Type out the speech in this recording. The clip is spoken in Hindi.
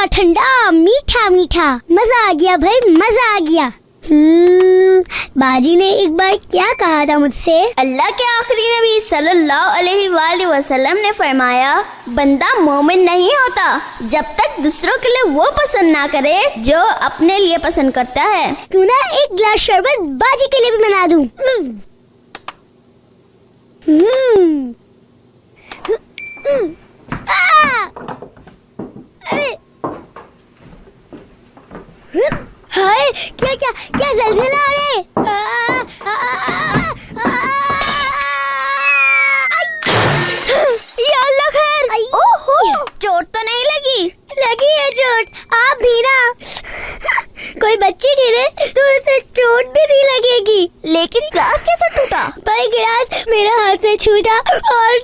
ठंडा मीठा मीठा, मजा आ गया भाई, मजा आ गया। बाजी ने एक बार क्या कहा था मुझसे? अल्लाह के आखिरी नबी सल्लल्लाहु अलैहि वसल्लम ने फरमाया, बंदा मोमिन नहीं होता जब तक दूसरों के लिए वो पसंद ना करे जो अपने लिए पसंद करता है। क्यों ना एक गिलास शरबत बाजी के लिए भी बना दूं। हाय, क्या क्या क्या ज़लज़ला आ रहा है। या अल्लाह खैर। ओहो, चोट तो नहीं लगी? लगी है चोट, आप भी ना। कोई बच्चे गिरे तो उसे चोट भी नहीं लगेगी। लेकिन गिलास कैसे टूटा? भाई गिलास मेरा हाथ से छूटा और